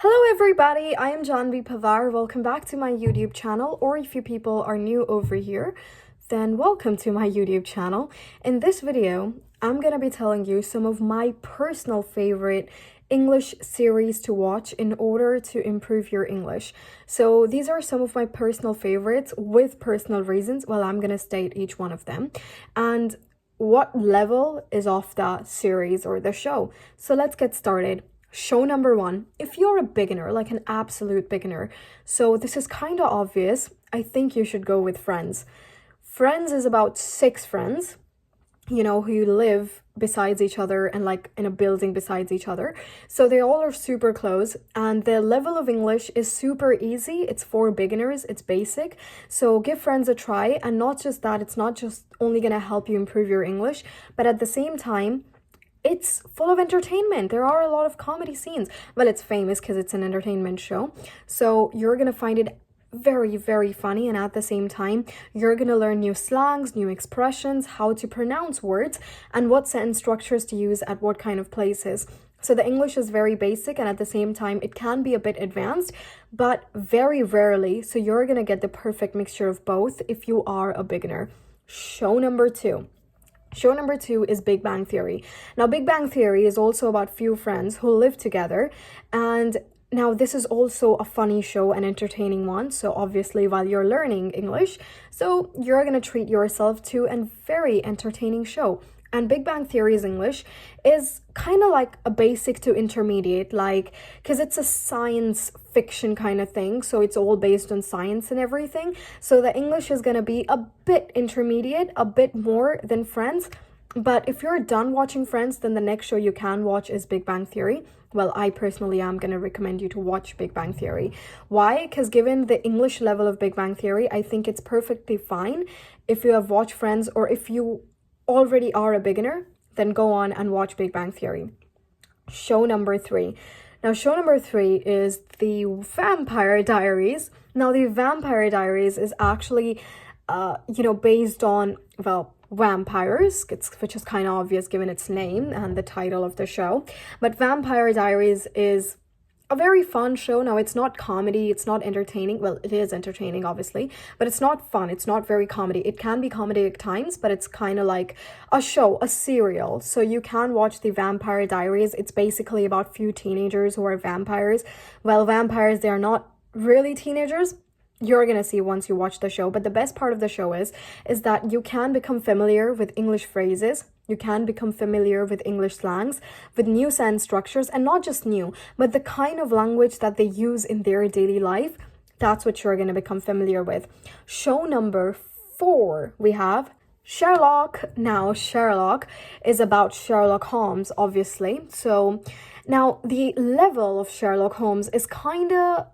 Hello everybody, I am Janhavi Panwar. Welcome back to my YouTube channel, or if you people are new over here, then welcome to my YouTube channel. In this video, I'm gonna be telling you some of my personal favorite English series to watch in order to improve your English. So these are some of my personal favorites with personal reasons. Well, I'm gonna state each one of them and what level is of the series or the show. So let's get started. Show number one, if you're a beginner, like an absolute beginner, so this is kind of obvious, I think you should go with Friends. Friends is about 6 friends, who live besides each other and like in a building besides each other. So they all are super close and the level of English is super easy. It's for beginners, it's basic. So give Friends a try, and not just that, it's not just only gonna help you improve your English, but at the same time, it's full of entertainment. There are a lot of comedy scenes. Well, it's famous because it's an entertainment show. So you're going to find it very, very funny. And at the same time, you're going to learn new slangs, new expressions, how to pronounce words, and what sentence structures to use at what kind of places. So the English is very basic, and at the same time, it can be a bit advanced, but very rarely. So you're going to get the perfect mixture of both if you are a beginner. Show number two. Show number two is Big Bang Theory. Now, Big Bang Theory is also about few friends who live together. And now this is also a funny show, an entertaining one. So obviously while you're learning English, so you're going to treat yourself to a very entertaining show. And Big Bang Theory's English is kind of like a basic to intermediate, because it's a science fiction kind of thing. So it's all based on science and everything. So the English is going to be a bit intermediate, a bit more than Friends. But if you're done watching Friends, then the next show you can watch is Big Bang Theory. Well, I personally am going to recommend you to watch Big Bang Theory. Why? Because given the English level of Big Bang Theory, I think it's perfectly fine if you have watched Friends, or if you already are a beginner, then go on and watch Big Bang Theory. Show number three. Now, show number three is the Vampire Diaries. Now, the Vampire Diaries is actually, based on, vampires, which is kind of obvious given its name and the title of the show. But Vampire Diaries is a very fun show. Now, it's not comedy, it's not entertaining. Well, it is entertaining, obviously, but it's not fun. It's not very comedy. It can be comedy at times, but it's kind of like a show, a serial. So you can watch the Vampire Diaries. It's basically about few teenagers who are vampires. Well, vampires, they are not really teenagers. You're gonna see once you watch the show. But the best part of the show is that you can become familiar with English phrases. You can become familiar with English slangs, with new sentence structures, and not just new, but the kind of language that they use in their daily life. That's what you're going to become familiar with. Show number 4, we have Sherlock. Now, Sherlock is about Sherlock Holmes, obviously. So now the level of Sherlock Holmes is kind of,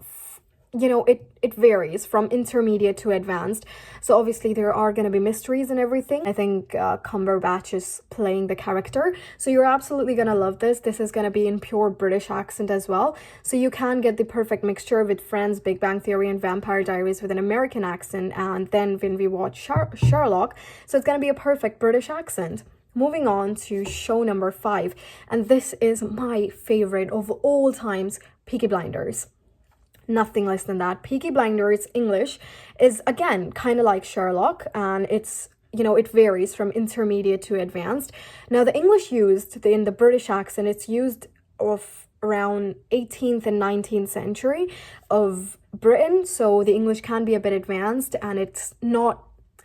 it varies from intermediate to advanced. So obviously there are going to be mysteries and everything. I think Cumberbatch is playing the character. So you're absolutely going to love this. This is going to be in pure British accent as well. So you can get the perfect mixture with Friends, Big Bang Theory, and Vampire Diaries with an American accent. And then when we watch Sherlock, so it's going to be a perfect British accent. Moving on to show number 5. And this is my favorite of all times, Peaky Blinders. Nothing less than that. Peaky Blinders English is, again, kind of like Sherlock, and it's, it varies from intermediate to advanced. Now, the English used in the British accent, it's used of around 18th and 19th century of Britain. So the English can be a bit advanced, and it's not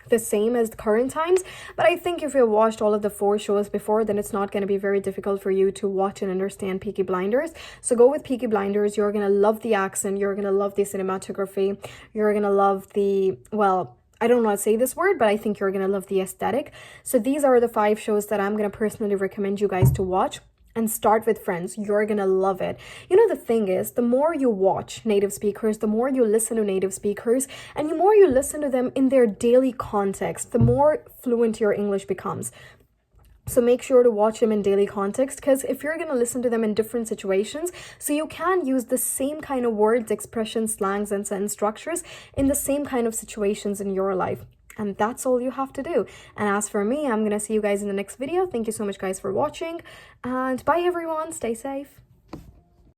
the same as the current times, but I think if you watched all of the 4 shows before, then it's not going to be very difficult for you to watch and understand Peaky Blinders. So go with Peaky Blinders. You're going to love the accent, you're going to love the cinematography, you're going to love the, I don't want to say this word, but I think you're going to love the aesthetic. So these are the 5 shows that I'm going to personally recommend you guys to watch. And start with Friends. You're gonna love it. The thing is, the more you watch native speakers, the more you listen to native speakers, and the more you listen to them in their daily context, the more fluent your English becomes. So make sure to watch them in daily context, because if you're going to listen to them in different situations, so you can use the same kind of words, expressions, slangs, and sentence structures in the same kind of situations in your life. And that's all you have to do. And as for me, I'm going to see you guys in the next video. Thank you so much, guys, for watching. And bye, everyone. Stay safe.